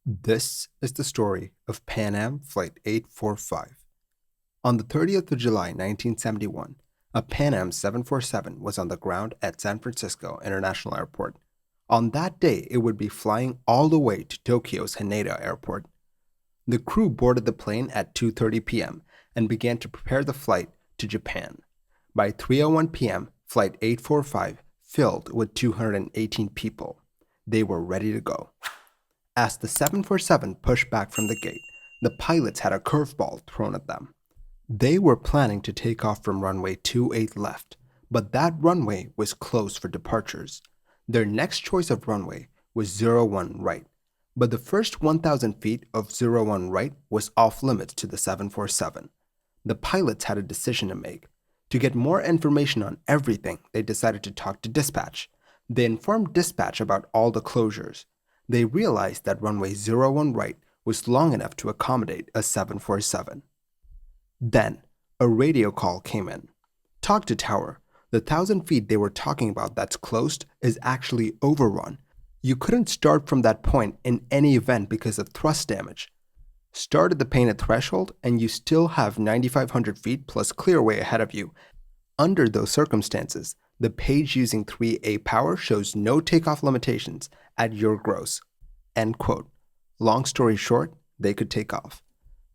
This is the story of Pan Am Flight 845. On the 30th of July 1971, a Pan Am 747 was on the ground at San Francisco International Airport. On that day, it would be flying all the way to Tokyo's Haneda Airport. The crew boarded the plane at 2:30 p.m. and began to prepare the flight to Japan. By 3:01 p.m., Flight 845 filled with 218 people. They were ready to go. As the 747 pushed back from the gate, the pilots had a curveball thrown at them. They were planning to take off from runway 28 left, but that runway was closed for departures. Their next choice of runway was 01 right, but the first 1,000 feet of 01 right was off limits to the 747. The pilots had a decision to make. To get more information on everything, they decided to talk to dispatch. They informed dispatch about all the closures. They realized that runway 01 right was long enough to accommodate a 747. Then, a radio call came in. Talk to tower. The 1,000 feet they were talking about that's closed is actually overrun. You couldn't start from that point in any event because of thrust damage. Start at the painted threshold and you still have 9,500 feet plus clearway ahead of you. Under those circumstances, the page using 3A power shows no takeoff limitations at your gross. End quote. Long story short, they could take off.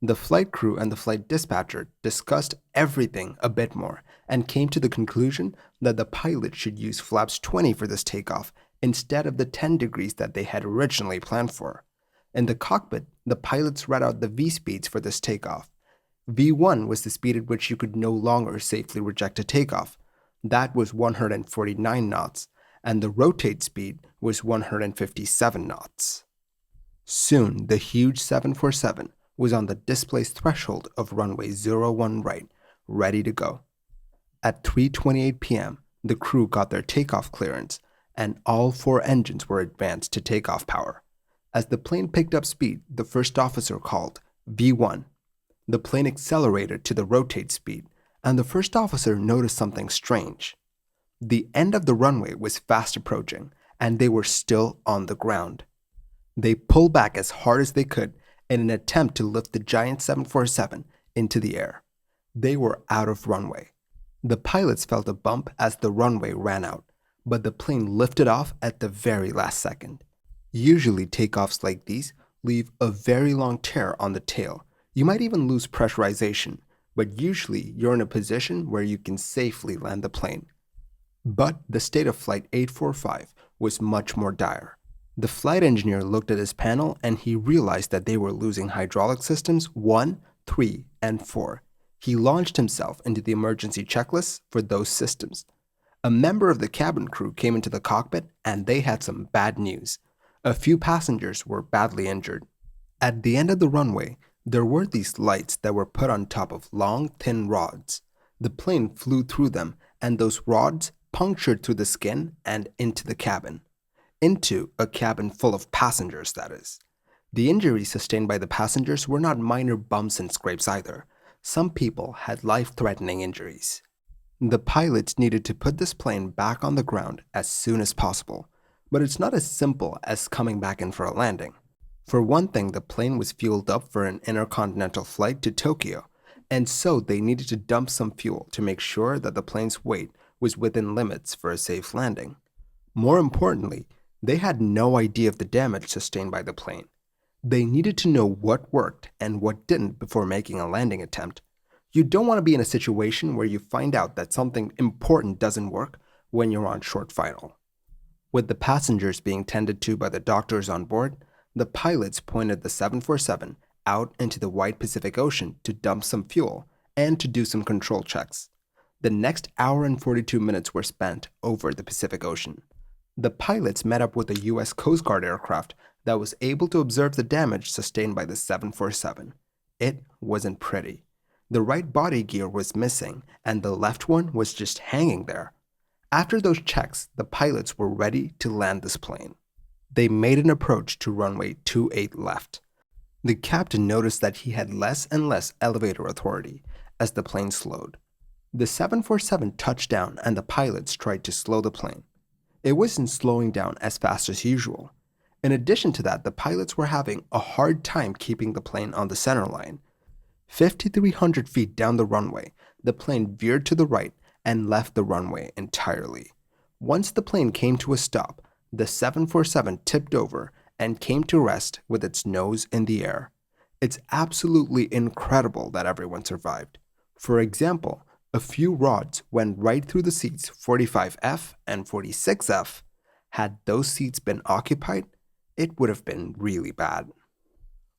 The flight crew and the flight dispatcher discussed everything a bit more and came to the conclusion that the pilot should use flaps 20 for this takeoff instead of the 10 degrees that they had originally planned for. In the cockpit, the pilots read out the V speeds for this takeoff. V1 was the speed at which you could no longer safely reject a takeoff. That was 149 knots, and the rotate speed was 157 knots. Soon, the huge 747 was on the displaced threshold of runway 01 right, ready to go. At 3:28 p.m., the crew got their takeoff clearance, and all 4 engines were advanced to takeoff power. As the plane picked up speed, the first officer called V1. The plane accelerated to the rotate speed, and the first officer noticed something strange. The end of the runway was fast approaching, and they were still on the ground. They pulled back as hard as they could in an attempt to lift the giant 747 into the air. They were out of runway. The pilots felt a bump as the runway ran out, but the plane lifted off at the very last second. Usually takeoffs like these leave a very long tear on the tail. You might even lose pressurization, but usually you're in a position where you can safely land the plane. But the state of Flight 845 was much more dire. The flight engineer looked at his panel and he realized that they were losing hydraulic systems 1, 3, and 4. He launched himself into the emergency checklists for those systems. A member of the cabin crew came into the cockpit and they had some bad news. A few passengers were badly injured. At the end of the runway, there were these lights that were put on top of long, thin rods. The plane flew through them, and those rods punctured through the skin and into the cabin. Into a cabin full of passengers, that is. The injuries sustained by the passengers were not minor bumps and scrapes either. Some people had life-threatening injuries. The pilots needed to put this plane back on the ground as soon as possible, but it's not as simple as coming back in for a landing. For one thing, the plane was fueled up for an intercontinental flight to Tokyo, and so they needed to dump some fuel to make sure that the plane's weight was within limits for a safe landing. More importantly, they had no idea of the damage sustained by the plane. They needed to know what worked and what didn't before making a landing attempt. You don't want to be in a situation where you find out that something important doesn't work when you're on short final. With the passengers being tended to by the doctors on board, the pilots pointed the 747 out into the wide Pacific Ocean to dump some fuel and to do some control checks. The next hour and 42 minutes were spent over the Pacific Ocean. The pilots met up with a U.S. Coast Guard aircraft that was able to observe the damage sustained by the 747. It wasn't pretty. The right body gear was missing, and the left one was just hanging there. After those checks, the pilots were ready to land this plane. They made an approach to runway 28 left. The captain noticed that he had less and less elevator authority as the plane slowed. The 747 touched down and the pilots tried to slow the plane. It wasn't slowing down as fast as usual. In addition to that, the pilots were having a hard time keeping the plane on the center line. 5,300 feet down the runway, the plane veered to the right and left the runway entirely. Once the plane came to a stop, the 747 tipped over and came to rest with its nose in the air. It's absolutely incredible that everyone survived. For example, a few rods went right through the seats 45F and 46F. Had those seats been occupied, it would have been really bad.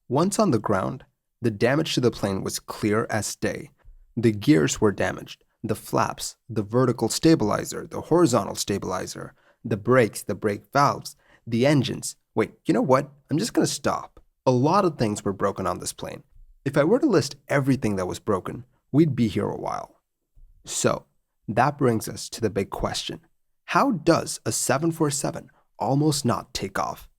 Once on the ground, the damage to the plane was clear as day. The gears were damaged, the flaps, the vertical stabilizer, the horizontal stabilizer, the brakes, the brake valves, the engines. Wait, you know what? I'm just going to stop. A lot of things were broken on this plane. If I were to list everything that was broken, we'd be here a while. So, that brings us to the big question. How does a 747 almost not take off?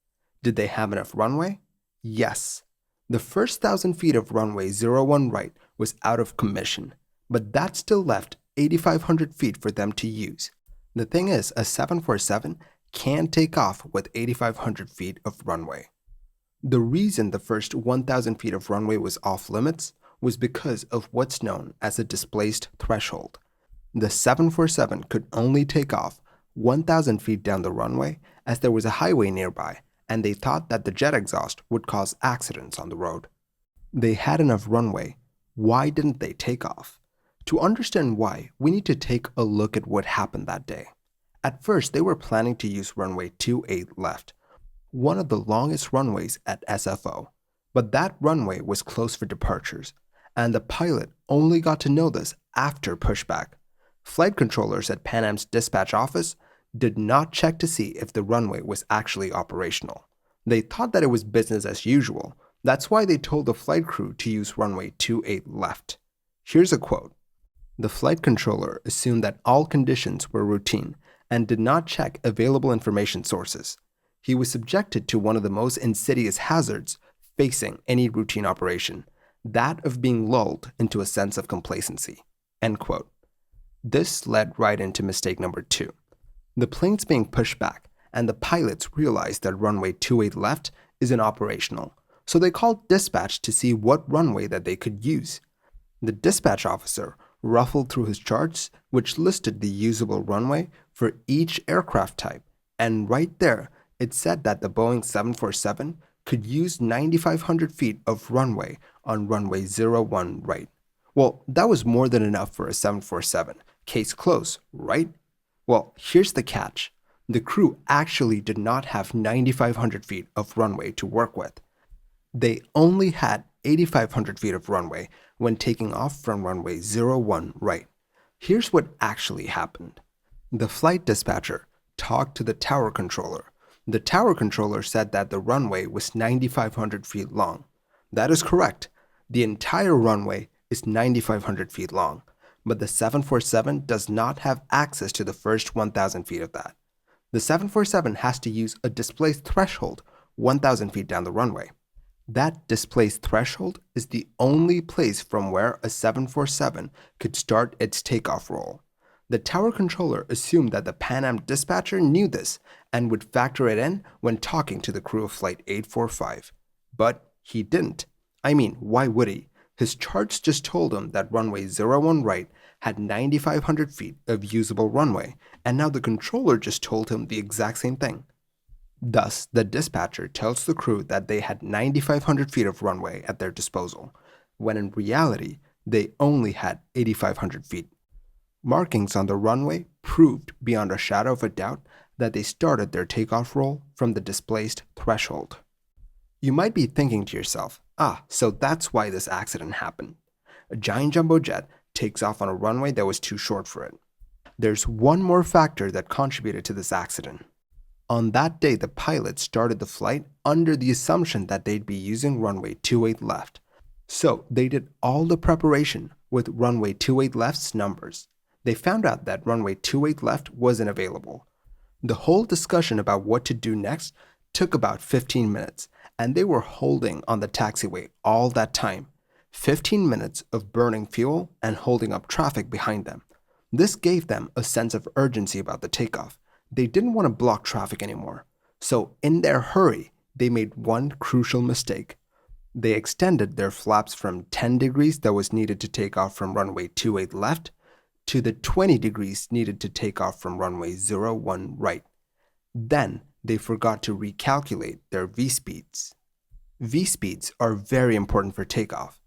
Did they have enough runway? Yes. The first 1,000 feet of runway 01 right was out of commission, but that still left 8,500 feet for them to use. The thing is, a 747 can't take off with 8,500 feet of runway. The reason the first 1,000 feet of runway was off limits was because of what's known as a displaced threshold. The 747 could only take off 1,000 feet down the runway as there was a highway nearby, and they thought that the jet exhaust would cause accidents on the road. They had enough runway. Why didn't they take off? To understand why, we need to take a look at what happened that day. At first, they were planning to use runway 28 left, one of the longest runways at SFO, but that runway was closed for departures, and the pilot only got to know this after pushback. Flight controllers at Pan Am's dispatch office did not check to see if the runway was actually operational. They thought that it was business as usual. That's why they told the flight crew to use runway 28 left. Here's a quote. The flight controller assumed that all conditions were routine and did not check available information sources. He was subjected to one of the most insidious hazards facing any routine operation, that of being lulled into a sense of complacency. End quote. This led right into mistake number 2. The plane's being pushed back, and the pilots realized that runway 28 left isn't operational, so they called dispatch to see what runway that they could use. The dispatch officer ruffled through his charts, which listed the usable runway for each aircraft type, and right there, it said that the Boeing 747 could use 9,500 feet of runway on runway 01 right. Well, that was more than enough for a 747. Case closed, right? Well, here's the catch. The crew actually did not have 9,500 feet of runway to work with. They only had 8,500 feet of runway when taking off from runway 01 right. Here's what actually happened. The flight dispatcher talked to the tower controller. The tower controller said that the runway was 9,500 feet long. That is correct. The entire runway is 9,500 feet long, but the 747 does not have access to the first 1,000 feet of that. The 747 has to use a displaced threshold 1,000 feet down the runway. That displaced threshold is the only place from where a 747 could start its takeoff roll. The tower controller assumed that the Pan Am dispatcher knew this and would factor it in when talking to the crew of Flight 845. But he didn't. I mean, why would he? His charts just told him that runway 01 right had 9,500 feet of usable runway, and now the controller just told him the exact same thing. Thus, the dispatcher tells the crew that they had 9,500 feet of runway at their disposal, when in reality, they only had 8,500 feet. Markings on the runway proved beyond a shadow of a doubt that they started their takeoff roll from the displaced threshold. You might be thinking to yourself, so that's why this accident happened. A giant jumbo jet takes off on a runway that was too short for it. There's one more factor that contributed to this accident. On that day, the pilot started the flight under the assumption that they'd be using runway 28 left. So they did all the preparation with runway 28 left's numbers. They found out that runway 28 left wasn't available. The whole discussion about what to do next took about 15 minutes, and they were holding on the taxiway all that time. 15 minutes of burning fuel and holding up traffic behind them. This gave them a sense of urgency about the takeoff. They didn't want to block traffic anymore. So in their hurry, they made one crucial mistake. They extended their flaps from 10 degrees that was needed to take off from runway 28 left to the 20 degrees needed to take off from runway 01 right. Then they forgot to recalculate their V-speeds. V-speeds are very important for takeoff.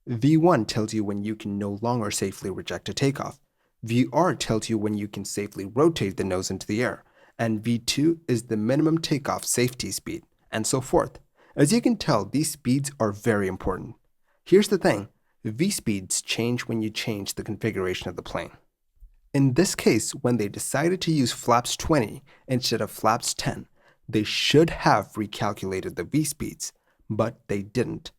V1 tells you when you can no longer safely reject a takeoff. VR tells you when you can safely rotate the nose into the air. And V2 is the minimum takeoff safety speed, and so forth. As you can tell, these speeds are very important. Here's the thing, V-speeds change when you change the configuration of the plane. In this case, when they decided to use flaps 20 instead of flaps 10, they should have recalculated the V-speeds, but they didn't.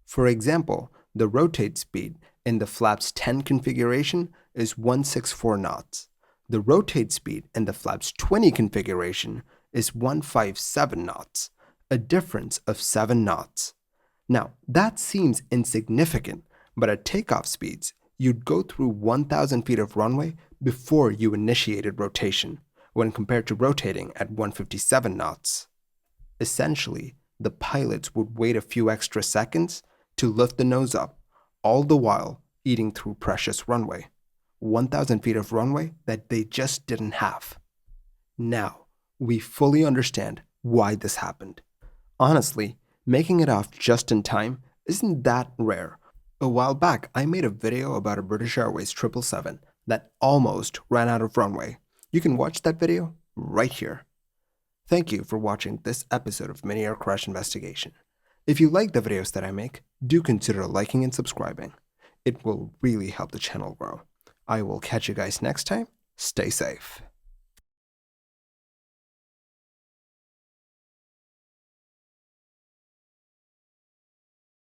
For example, the rotate speed in the flaps 10 configuration is 164 knots. The rotate speed in the flaps 20 configuration is 157 knots, a difference of 7 knots. Now, that seems insignificant, but at takeoff speeds, you'd go through 1,000 feet of runway before you initiated rotation, when compared to rotating at 157 knots. Essentially, the pilots would wait a few extra seconds to lift the nose up, all the while eating through precious runway. 1,000 feet of runway that they just didn't have. Now, we fully understand why this happened. Honestly, making it off just in time isn't that rare. A while back, I made a video about a British Airways 777 that almost ran out of runway. You can watch that video right here. Thank you for watching this episode of Mini Air Crash Investigation. If you like the videos that I make, do consider liking and subscribing. It will really help the channel grow. I will catch you guys next time. Stay safe.